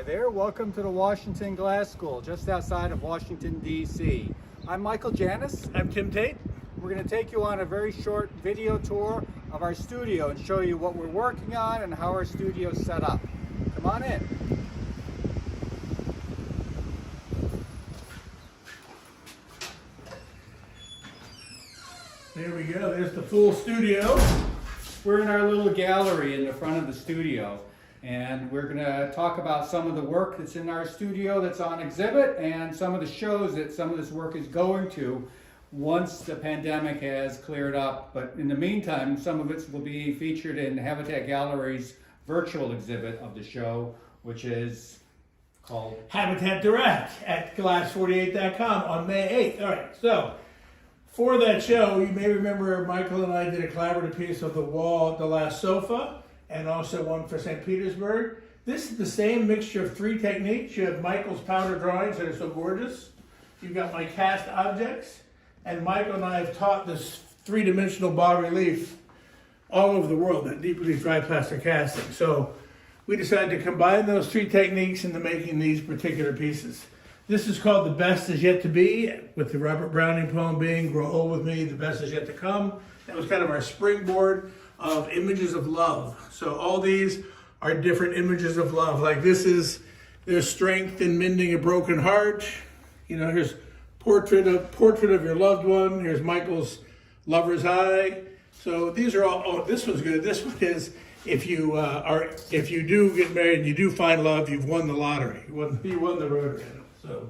there, welcome to the Washington Glass School, just outside of Washington, D.C. I'm Michael Janis. I'm Tim Tate. We're going to take you on a very short video tour of our studio and show you what we're working on and how our studio is set up. Come on in. There we go, there's the full studio. We're in our little gallery in the front of the studio, and we're going to talk about some of the work that's in our studio that's on exhibit and some of the shows that some of this work is going to once the pandemic has cleared up. But in the meantime, some of it will be featured in Habitat Gallery's virtual exhibit of the show, which is called Habitat Direct at glass48.com on May 8th. All right, so for that show, you may remember Michael and I did a collaborative piece of the wall, the last sofa, and also one for St. Petersburg. This is the same mixture of three techniques. You have Michael's powder drawings that are so gorgeous. You've got my cast objects, and Michael and I have taught this three-dimensional bas relief all over the world, that deep relief dry plaster casting. So we decided to combine those three techniques into making these particular pieces. This is called The Best Is Yet to Be, with the Robert Browning poem being Grow Old With Me, The Best Is Yet to Come. That was kind of our springboard of images of love. So all these are different images of love. Like this is, there's strength in mending a broken heart. You know, here's portrait of your loved one. Here's Michael's lover's eye. So these are all, oh, this one's good. This one is, if you do get married and you do find love, you've won the lottery. You won the Rotary. So.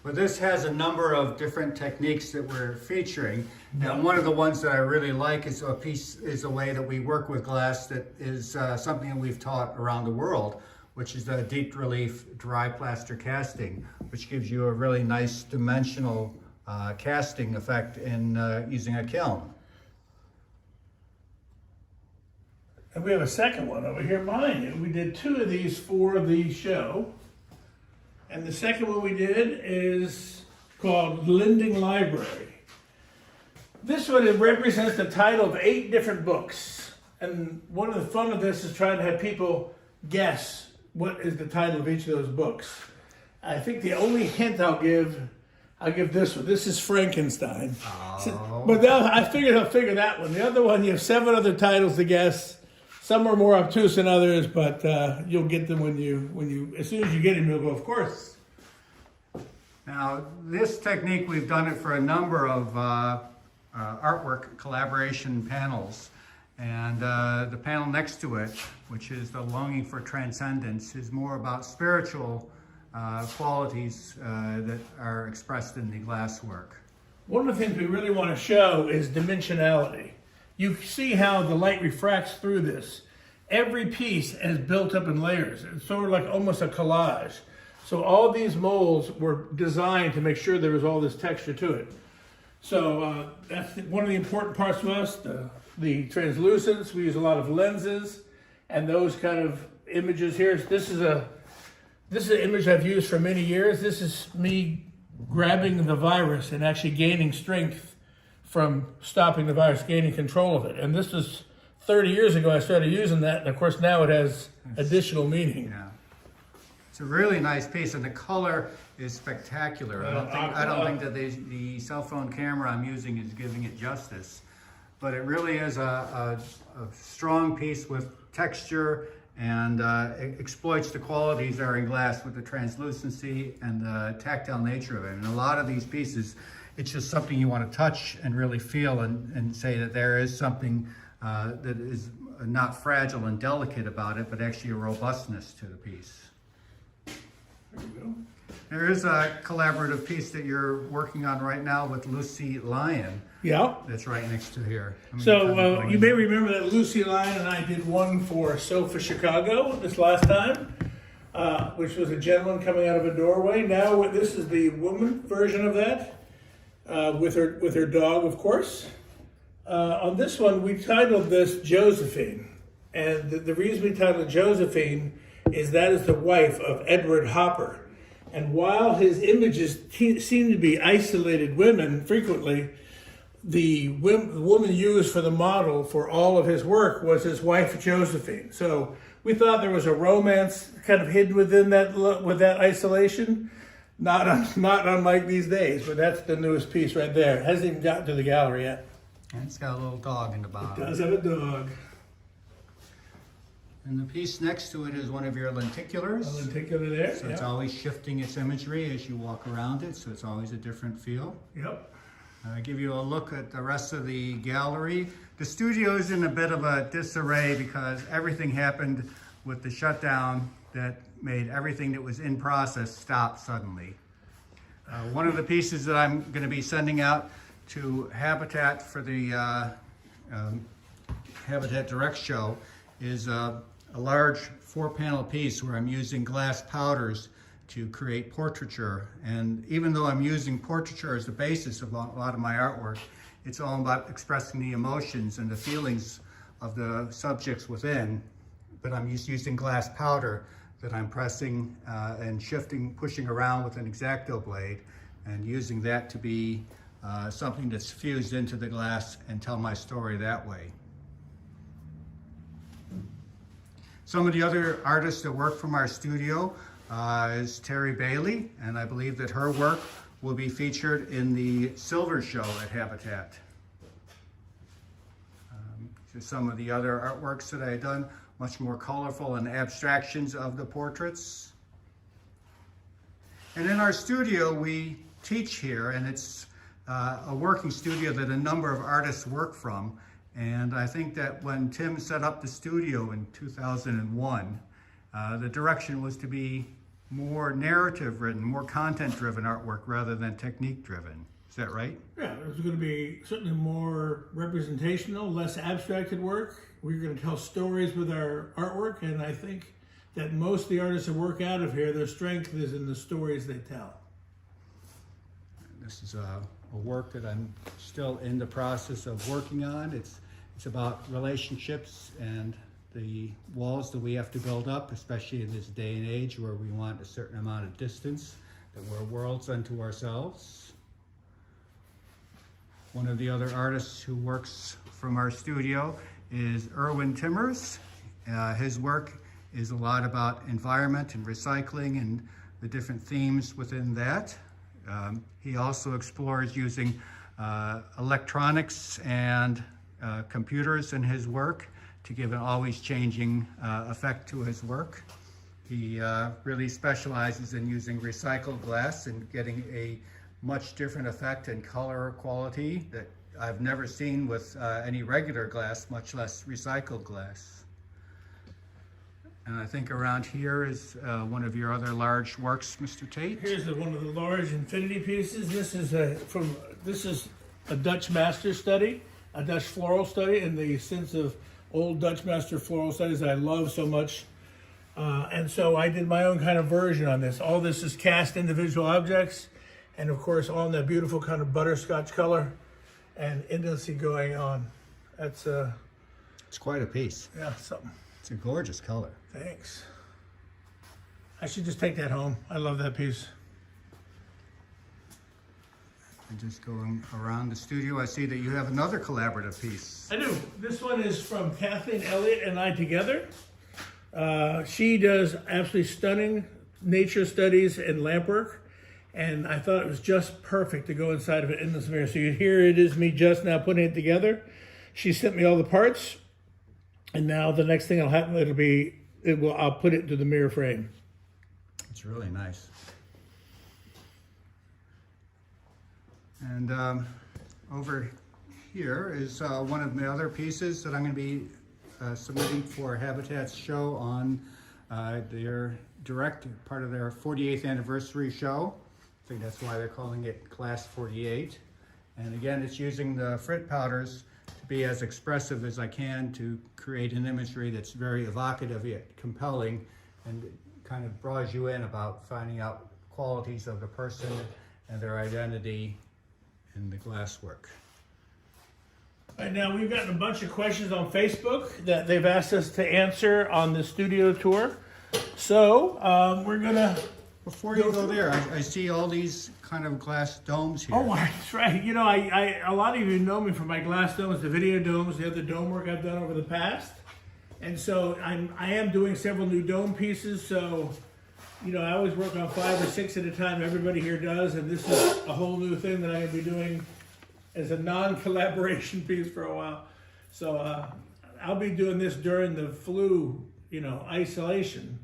Well, this has a number of different techniques that we're featuring, and one of the ones that I really like is a way that we work with glass that is something that we've taught around the world, which is the deep relief dry plaster casting, which gives you a really nice dimensional casting effect in using a kiln. And we have a second one over here behind you. We did two of these for the show. And the second one we did is called Lending Library. This one, it represents the title of 8 different books. And one of the fun of this is trying to have people guess what is the title of each of those books. I think the only hint I'll give this one. This is Frankenstein. Oh. So, but I figured I'll figure that one. The other one, you have 7 other titles to guess. Some are more obtuse than others, but you'll get them when you as soon as you get them, you'll go, of course. Now, this technique, we've done it for a number of artwork collaboration panels. And the panel next to it, which is the Longing for Transcendence, is more about spiritual qualities that are expressed in the glass work. One of the things we really want to show is dimensionality. You see how the light refracts through this. Every piece is built up in layers. It's sort of like almost a collage. So all these molds were designed to make sure there was all this texture to it. So that's one of the important parts to us, the translucence. We use a lot of lenses and those kind of images here. This is an image I've used for many years. This is me grabbing the virus and actually gaining strength from stopping the virus, gaining control of it. And this was 30 years ago I started using that, and of course now it has additional meaning. Yeah. It's a really nice piece, and the color is spectacular. I don't think that the cell phone camera I'm using is giving it justice. But it really is a strong piece with texture, and it exploits the qualities that are in glass with the translucency and the tactile nature of it. And a lot of these pieces, it's just something you want to touch and really feel and say that there is something that is not fragile and delicate about it, but actually a robustness to the piece. There you go. There is a collaborative piece that you're working on right now with Lucy Lyon. Yeah. That's right next to here. So you may remember that Lucy Lyon and I did one for Sofa Chicago this last time, which was a gentleman coming out of a doorway. Now this is the woman version of that, with her dog, of course. On this one, we titled this Josephine. And the reason we titled Josephine is that is the wife of Edward Hopper. And while his images seem to be isolated women frequently, the woman used for the model for all of his work was his wife Josephine. So we thought there was a romance kind of hidden within that with that isolation. Not unlike these days, but that's the newest piece right there. It hasn't even gotten to the gallery yet. And it's got a little dog in the bottom. It does have a dog. And the piece next to it is one of your lenticulars. A lenticular there. So it's always shifting its imagery as you walk around it, so it's always a different feel. Yep. Give you a look at the rest of the gallery. The studio is in a bit of a disarray because everything happened with the shutdown that made everything that was in process stop suddenly. One of the pieces that I'm going to be sending out to Habitat for the Habitat Direct show is a large 4-panel piece where I'm using glass powders to create portraiture. And even though I'm using portraiture as the basis of a lot of my artwork, it's all about expressing the emotions and the feelings of the subjects within. But I'm just using glass powder that I'm pressing and shifting, pushing around with an X-Acto blade, and using that to be something that's fused into the glass and tell my story that way. Some of the other artists that work from our studio is Terry Bailey, and I believe that her work will be featured in the Silver Show at Habitat. Just some of the other artworks that I've done, much more colorful and abstractions of the portraits. And in our studio, we teach here, and it's a working studio that a number of artists work from. And I think that when Tim set up the studio in 2001, the direction was to be more narrative written, more content driven artwork rather than technique driven. Is that right? Yeah, it was going to be certainly more representational, less abstracted work. We're going to tell stories with our artwork, and I think that most of the artists that work out of here, their strength is in the stories they tell. This is a work that I'm still in the process of working on. It's about relationships and the walls that we have to build up, especially in this day and age where we want a certain amount of distance, that we're worlds unto ourselves. One of the other artists who works from our studio is Erwin Timmers. His work is a lot about environment and recycling and the different themes within that. He also explores using electronics and computers in his work to give an always changing effect to his work. He really specializes in using recycled glass and getting a much different effect and color quality that I've never seen with any regular glass, much less recycled glass. And I think around here is one of your other large works, Mr. Tate. Here's one of the large infinity pieces. This is a Dutch master study, a Dutch floral study in the sense of old Dutch master floral studies that I love so much. And so I did my own kind of version on this. All this is cast individual objects, and of course all in that beautiful kind of butterscotch color and intimacy going on. That's It's quite a piece. yeah, something. It's a gorgeous color. Thanks. I should just take that home. I love that piece. And just going around the studio, I see that you have another collaborative piece. I do. This one is from Kathleen Elliott and I together. She does absolutely stunning nature studies and lamp work, and I thought it was just perfect to go inside of an endless mirror. So here it is, me just now putting it together. She sent me all the parts, and now the next thing that'll happen, I'll put it into the mirror frame. It's really nice. And over here is one of my other pieces that I'm going to be submitting for Habitat's show on their direct, part of their 48th anniversary show. I think that's why they're calling it Class 48. And again, it's using the frit powders to be as expressive as I can to create an imagery that's very evocative yet compelling, and kind of draws you in about finding out qualities of the person and their identity in the glasswork. Right now, we've gotten a bunch of questions on Facebook that they've asked us to answer on the studio tour. So we're gonna Before you go there, I see all these kind of glass domes here. Oh, that's right. You know, a lot of you know me from my glass domes, the video domes, the other dome work I've done over the past. And so I am doing several new dome pieces. So, you know, I always work on 5 or 6 at a time. Everybody here does. And this is a whole new thing that I'm going to be doing as a non-collaboration piece for a while. So I'll be doing this during the flu, you know, isolation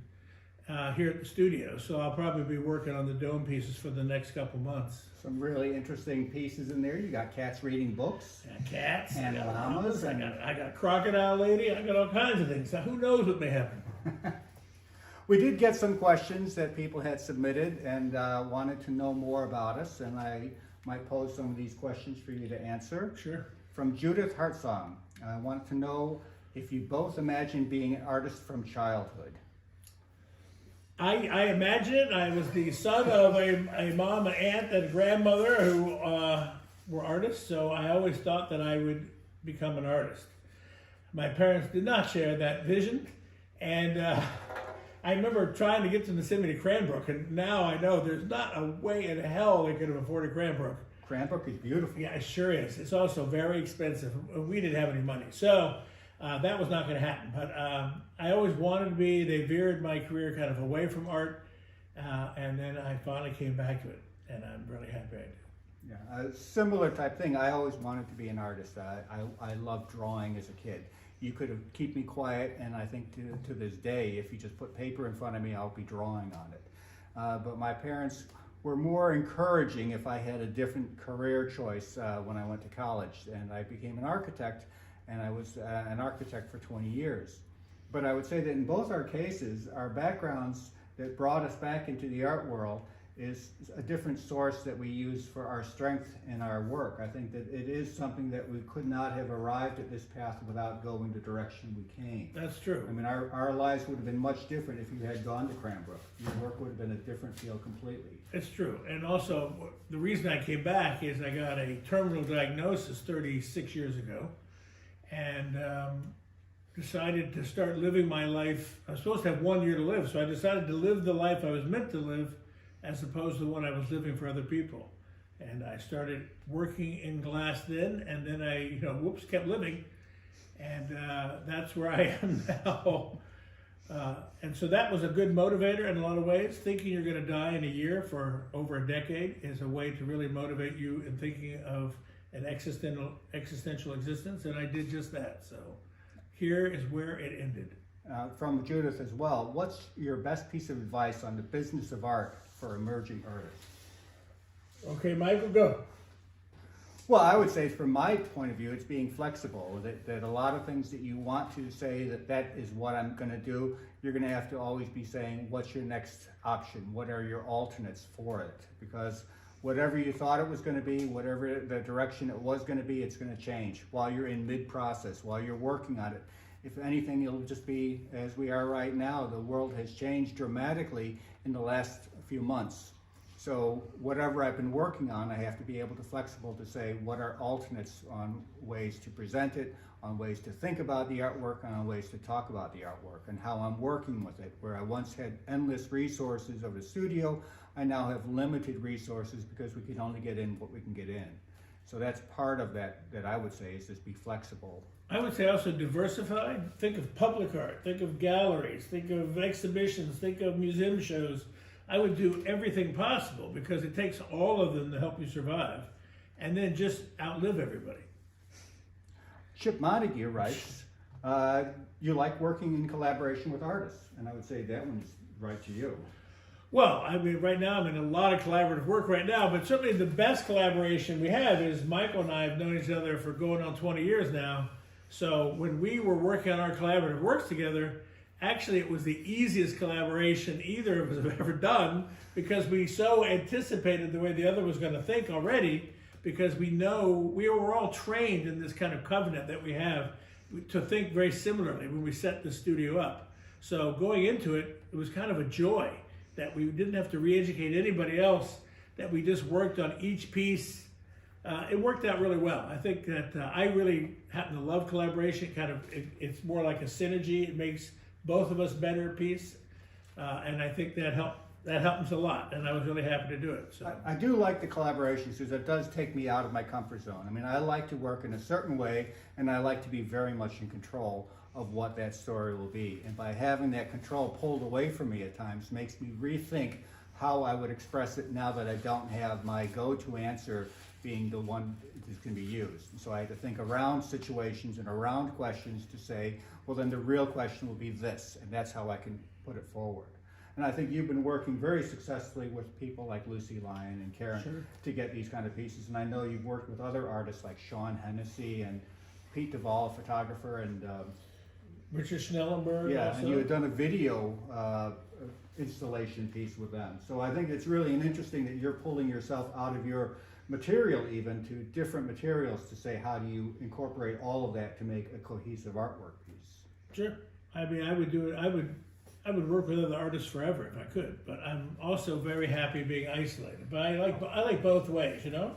here at the studio. So I'll probably be working on the dome pieces for the next couple months. Some really interesting pieces in there. You got cats reading books. I got cats, And I got llamas, llamas, I got crocodile lady, I got all kinds of things. Now, who knows what may happen? We did get some questions that people had submitted and wanted to know more about us, and I might pose some of these questions for you to answer. Sure. From Judith Hartsong, I wanted to know if you both imagine being an artist from childhood. I imagine it. I was the son of a mom, an aunt, and a grandmother who were artists, so I always thought that I would become an artist. My parents did not share that vision, and I remember trying to get to the Yosemite Cranbrook, and now I know there's not a way in hell they could have afforded Cranbrook. Cranbrook is beautiful. Yeah, it sure is. It's also very expensive. We didn't have any money, so that was not going to happen. But I always wanted to be. They veered my career kind of away from art, and then I finally came back to it, and I'm really happy I did. Yeah, a similar type thing. I always wanted to be an artist. I loved drawing as a kid. You could have keep me quiet, and I think to this day, if you just put paper in front of me, I'll be drawing on it. But my parents were more encouraging if I had a different career choice when I went to college, and I became an architect, and I was an architect for 20 years. But I would say that in both our cases, our backgrounds that brought us back into the art world is a different source that we use for our strength in our work. I think that it is something that we could not have arrived at this path without going the direction we came. That's true. I mean, our lives would have been much different if you had gone to Cranbrook. Your work would have been a different field completely. It's true. And also, the reason I came back is I got a terminal diagnosis 36 years ago, and decided to start living my life. I was supposed to have 1 year to live, so I decided to live the life I was meant to live as opposed to the one I was living for other people. And I started working in glass then, and then I, kept living. And that's where I am now. And so that was a good motivator in a lot of ways. Thinking you're going to die in a year for over a decade is a way to really motivate you in thinking of an existential existence, and I did just that. So here is where it ended. From Judith as well, what's your best piece of advice on the business of art for emerging artists? Okay, Michael, go. Well, I would say from my point of view, it's being flexible, that a lot of things that you want to say that is what I'm going to do, you're going to have to always be saying, what's your next option? What are your alternates for it? Because whatever you thought it was going to be, whatever the direction it was going to be, it's going to change while you're in mid-process, while you're working on it. If anything, it'll just be as we are right now. The world has changed dramatically in the last few months. So whatever I've been working on, I have to be able to flexible to say what are alternates on ways to present it, on ways to think about the artwork, and on ways to talk about the artwork, and how I'm working with it. Where I once had endless resources of a studio, I now have limited resources because we can only get in what we can get in. So that's part of that I would say is just be flexible. I would say also diversify. Think of public art, think of galleries, think of exhibitions, think of museum shows. I would do everything possible because it takes all of them to help you survive, and then just outlive everybody. Chip Montague writes, you like working in collaboration with artists, and I would say that one's right to you. Well, I mean, right now I'm in a lot of collaborative work right now, but certainly the best collaboration we have is Michael and I have known each other for going on 20 years now. So when we were working on our collaborative works together, actually it was the easiest collaboration either of us have ever done because we so anticipated the way the other was going to think already, because we know we were all trained in this kind of covenant that we have to think very similarly when we set the studio up. So going into it, it was kind of a joy that we didn't have to re-educate anybody else, that we just worked on each piece. It worked out really well. I think that I really happen to love collaboration. It's more like a synergy. It makes both of us better at piece. And I think that helped that happens a lot, and I was really happy to do it. So I do like the collaborations because it does take me out of my comfort zone. I mean, I like to work in a certain way, and I like to be very much in control of what that story will be. And by having that control pulled away from me at times makes me rethink how I would express it now that I don't have my go-to answer being the one that's going to be used. And so I had to think around situations and around questions to say, well, then the real question will be this, and that's how I can put it forward. And I think you've been working very successfully with people like Lucy Lyon and Karen Sure. to get these kind of pieces. And I know you've worked with other artists like Sean Hennessy and Pete Duvall, photographer, and Richard Schnellenberg. yeah, also. and you had done a video installation piece with them. So I think it's really interesting that you're pulling yourself out of your material even to different materials to say how do you incorporate all of that to make a cohesive artwork piece. Sure. I mean, I would do it. I would work with other artists forever if I could. But I'm also very happy being isolated. But I like both ways. You know.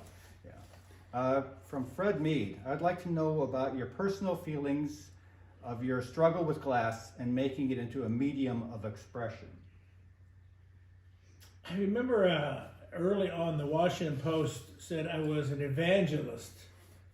From Fred Mead, I'd like to know about your personal feelings of your struggle with glass and making it into a medium of expression. I remember early on, the Washington Post said I was an evangelist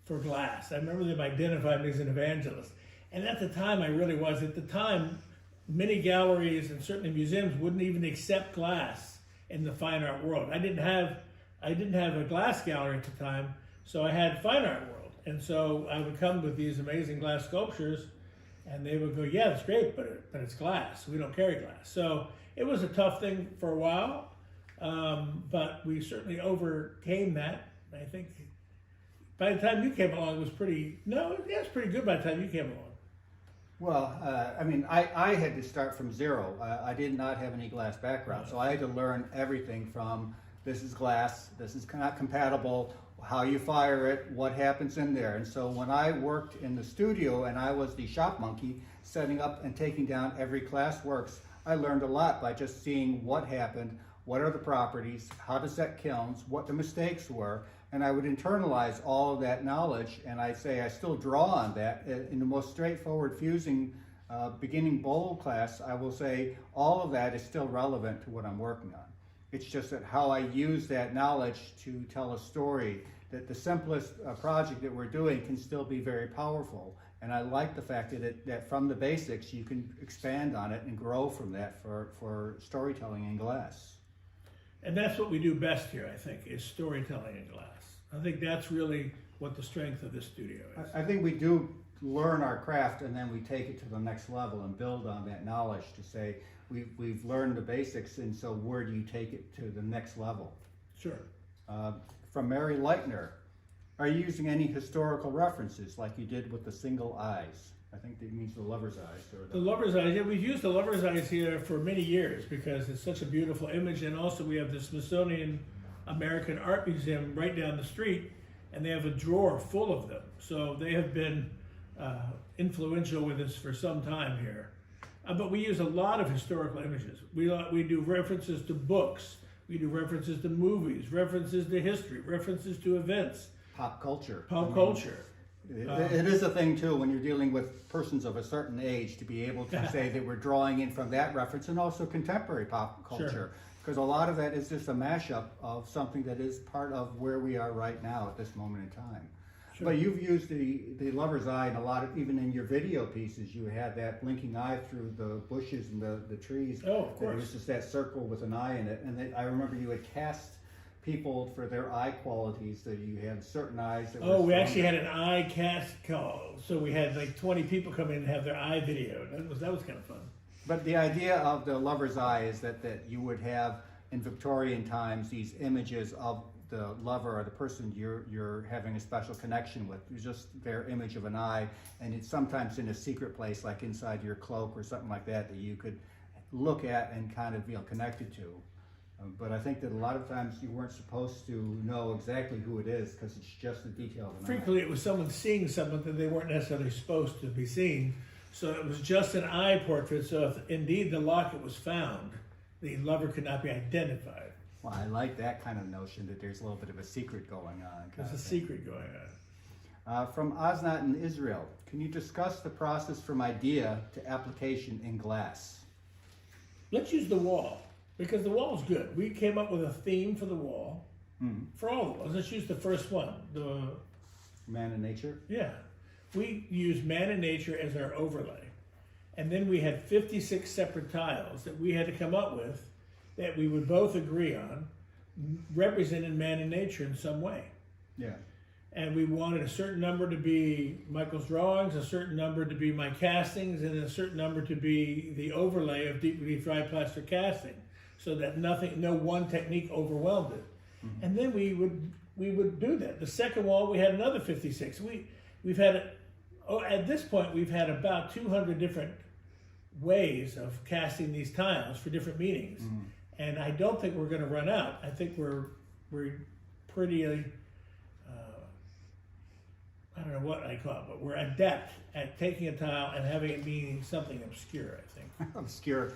for glass. I remember them identified me as an evangelist. And at the time, I really was. At the time, many galleries and certainly museums wouldn't even accept glass in the fine art world. I didn't have a glass gallery at the time, so I had fine art world. And so I would come with these amazing glass sculptures, and they would go, yeah, it's great, but it's glass. We don't carry glass. So it was a tough thing for a while. But we certainly overcame that. I think by the time you came along, it was pretty good by the time you came along. Well, I mean, I had to start from zero. I did not have any glass background, so I had to learn everything from this is glass, this is not compatible, how you fire it, what happens in there. And so when I worked in the studio and I was the shop monkey, setting up and taking down every glass works, I learned a lot by just seeing what happened, what are the properties, how to set kilns, what the mistakes were, and I would internalize all of that knowledge, and I'd say I still draw on that. In the most straightforward fusing beginning bowl class, I will say all of that is still relevant to what I'm working on. It's just that how I use that knowledge to tell a story, that the simplest project that we're doing can still be very powerful. And I like the fact that from the basics, you can expand on it and grow from that for storytelling in glass. And that's what we do best here, I think, is storytelling in glass. I think that's really what the strength of this studio is. I think we do learn our craft and then we take it to the next level and build on that knowledge to say, we've learned the basics, and so where do you take it to the next level? Sure. From Mary Leitner, are you using any historical references like you did with the single eyes? I think that means the lover's eyes. Or The lover's eyes, yeah, we've used the lover's eyes here for many years because it's such a beautiful image, and also we have the Smithsonian American Art Museum right down the street, and they have a drawer full of them. So they have been influential with us for some time here. But we use a lot of historical images. We do references to books, we do references to movies, references to history, references to events. Pop culture. Pop culture. It is a thing too when you're dealing with persons of a certain age to be able to say that we're drawing in from that reference, and also contemporary pop culture, because a lot of that is just a mashup of something that is part of where we are right now at this moment in time. Sure. But you've used the lover's eye in a lot of, even in your video pieces, you had that blinking eye through the bushes and the trees. Oh, of course. It was just that circle with an eye in it, and I remember you had cast people for their eye qualities, that you had certain eyes that were Oh, we stronger. actually had an eye cast call. So we had like 20 people come in and have their eye videoed. That was kind of fun. But the idea of the lover's eye is that you would have in Victorian times these images of the lover or the person you're having a special connection with. It's just their image of an eye, and it's sometimes in a secret place like inside your cloak or something like that you could look at and kind of feel connected to. But I think that a lot of times you weren't supposed to know exactly who it is because it's just a detail of an eye. Frequently, it was someone seeing someone that they weren't necessarily supposed to be seen. So it was just an eye portrait. So if indeed the locket was found, the lover could not be identified. Well, I like that kind of notion that there's a little bit of a secret going on. There's a secret going on. From Osnat in Israel, can you discuss the process from idea to application in glass? Let's use the wall. because the wall's good. We came up with a theme for the wall, for all the walls. Let's use the first one. Man and nature. Yeah, we used man and nature as our overlay. And then we had 56 separate tiles that we had to come up with that we would both agree on, represented man and nature in some way. Yeah. And we wanted a certain number to be Michael's drawings, a certain number to be my castings, and a certain number to be the overlay of deep relief dry plaster casting, so that no one technique overwhelmed it. And then we would do that. The second wall, we had another 56. We've had, at this point, we've had about 200 different ways of casting these tiles for different meanings. And I don't think we're going to run out. I think we're pretty, I don't know what I call it, but we're adept at taking a tile and having it mean something obscure, I think. Obscure.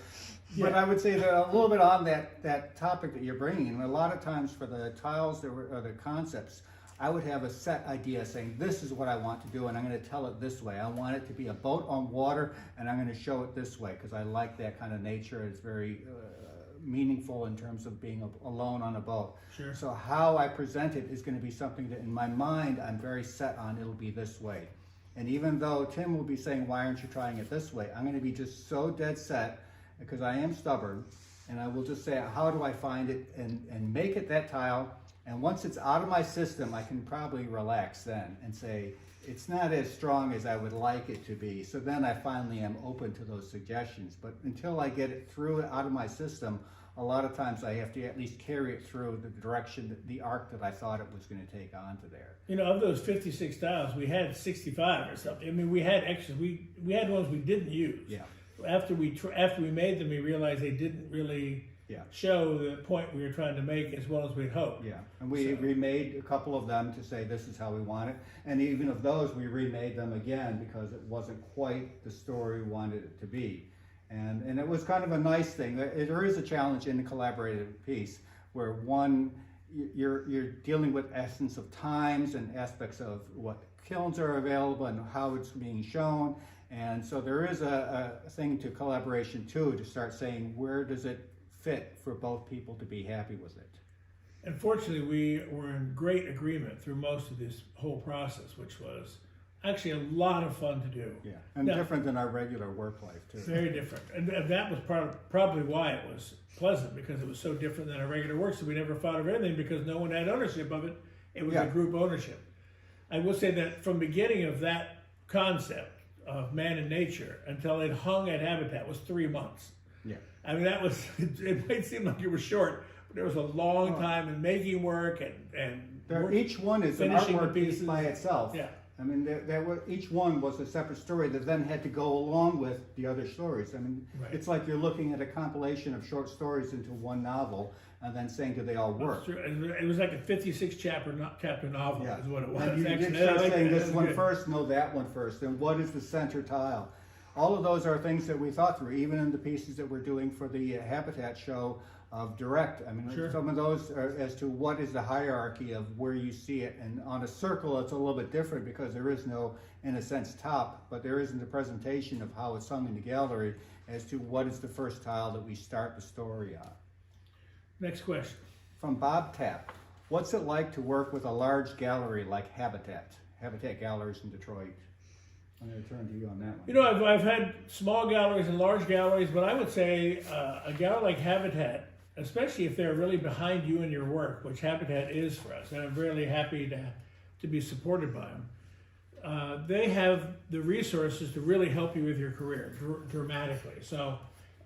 Yeah. But I would say that a little bit on that topic that you're bringing, and a lot of times for the tiles or the concepts, I would have a set idea saying, this is what I want to do, and I'm going to tell it this way. I want it to be a boat on water, and I'm going to show it this way, because I like that kind of nature. It's very meaningful in terms of being alone on a boat. Sure. So how I present it is going to be something that in my mind I'm very set on. It'll be this way. And even though Tim will be saying, why aren't you trying it this way? I'm going to be just so dead set, because I am stubborn, and I will just say, how do I find it and make it that tile? And once it's out of my system, I can probably relax then and say, it's not as strong as I would like it to be. So then I finally am open to those suggestions. But until I get it through out of my system, a lot of times I have to at least carry it through the direction, the arc that I thought it was going to take onto there. You know, of those 56 tiles, we had 65 or something. I mean, we had extras. We had ones we didn't use. Yeah. After we made them, we realized they didn't really show the point we were trying to make as well as we'd hoped. Yeah, and we remade a couple of them to say this is how we want it. And even of those, we remade them again because it wasn't quite the story we wanted it to be. And it was kind of a nice thing. There is a challenge in the collaborative piece where you're dealing with essence of times and aspects of what kilns are available and how it's being shown. And so there is a thing to collaboration too, to start saying, where does it fit for both people to be happy with it? Unfortunately, we were in great agreement through most of this whole process, which was actually a lot of fun to do. Yeah, and different than our regular work life too. Very different. And that was probably why it was pleasant, because it was so different than our regular work, so we never thought of anything because no one had ownership of it. It was a group ownership. I will say that from the beginning of that concept of man and nature until it hung at Habitat was 3 months. Yeah. I mean, that was, it might seem like it was short, but there was a long time in making work and each one is an finishing artwork the piece pieces. by itself. Yeah. I mean, each one was a separate story that then had to go along with the other stories. I mean, it's like you're looking at a compilation of short stories into one novel and then saying, do they all work? It was like a 56 chapter novel is what it was. And you did start saying this one first, no, that one first, and what is the center tile? All of those are things that we thought through, even in the pieces that we're doing for the Habitat show of Direct. I mean, some of those are as to what is the hierarchy of where you see it. And on a circle, it's a little bit different because there is no, in a sense, top, but there isn't a presentation of how it's hung in the gallery as to what is the first tile that we start the story on. Next question. From Bob Tapp, what's it like to work with a large gallery like Habitat Galleries in Detroit? I'm going to turn to you on that one. You know, I've had small galleries and large galleries, but I would say a gallery like Habitat, especially if they're really behind you in your work, which Habitat is for us, and I'm really happy to be supported by them. They have the resources to really help you with your career dramatically. So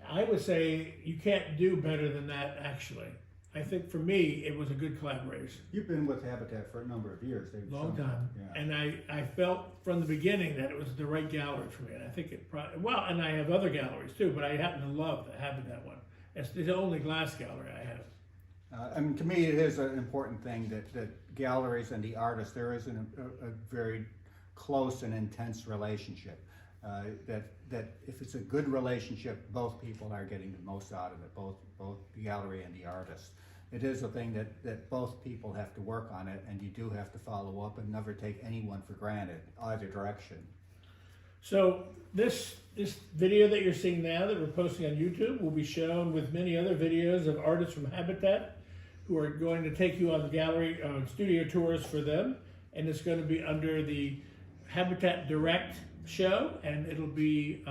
I would say you can't do better than that, actually. I think for me, it was a good collaboration. You've been with Habitat for a number of years. Long time. Yeah. And I felt from the beginning that it was the right gallery for me. And I think it probably, well, and I have other galleries too, but I happen to love the Habitat one. It's the only glass gallery I have. I mean, to me, it is an important thing that galleries and the artists, there is a very close and intense relationship. That if it's a good relationship, both people are getting the most out of it, both the gallery and the artist. It is a thing that both people have to work on it, and you do have to follow up and never take anyone for granted, either direction. So this video that you're seeing now that we're posting on YouTube will be shown with many other videos of artists from Habitat who are going to take you on the gallery studio tours for them, and it's going to be under the Habitat Direct show, and it'll be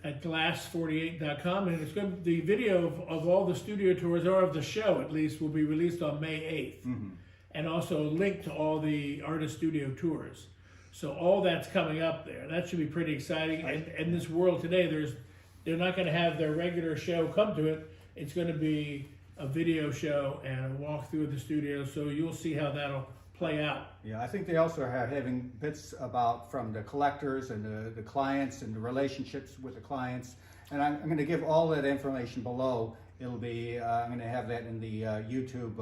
at glass48.com, and it's going to, the video of all the studio tours, or of the show at least, will be released on May 8th, and also a link to all the artist studio tours. So all that's coming up there. That should be pretty exciting. And in this world today, they're not going to have their regular show come to it. It's going to be a video show and a walkthrough of the studio. So you'll see how that'll play out. Yeah, I think they also are having bits about from the collectors and the clients and the relationships with the clients. And I'm going to give all that information below. It'll be, I'm going to have that in the YouTube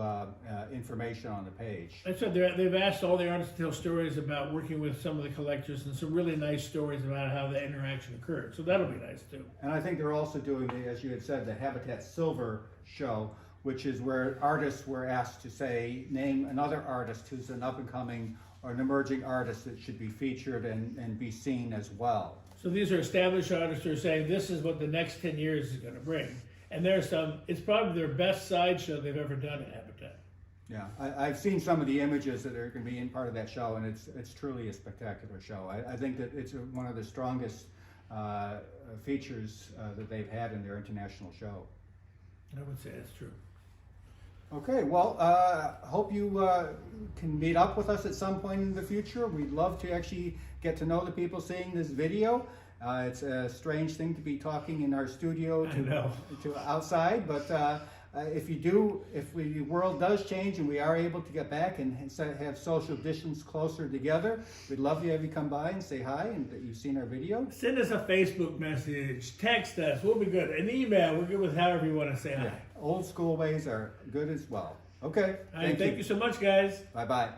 information on the page. That's what they've asked all the artists to tell stories about working with some of the collectors, and some really nice stories about how the interaction occurred. So that'll be nice too. And I think they're also doing, as you had said, the Habitat Silver show, which is where artists were asked to say, name another artist who's an up-and-coming or an emerging artist that should be featured and be seen as well. So these are established artists who are saying this is what the next 10 years is going to bring. And there's it's probably their best sideshow they've ever done at Habitat. Yeah, I've seen some of the images that are going to be in part of that show, and it's truly a spectacular show. I think that it's one of the strongest features that they've had in their international show. I would say that's true. Okay, well, hope you can meet up with us at some point in the future. We'd love to actually get to know the people seeing this video. It's a strange thing to be talking in our studio to outside, but if the world does change and we are able to get back and have social distance closer together, we'd love to have you come by and say hi and that you've seen our video. Send us a Facebook message, text us, we'll be good. An email, we're good with however you want to say hi. Old school ways are good as well. Okay, Thank you so much, guys. Bye-bye.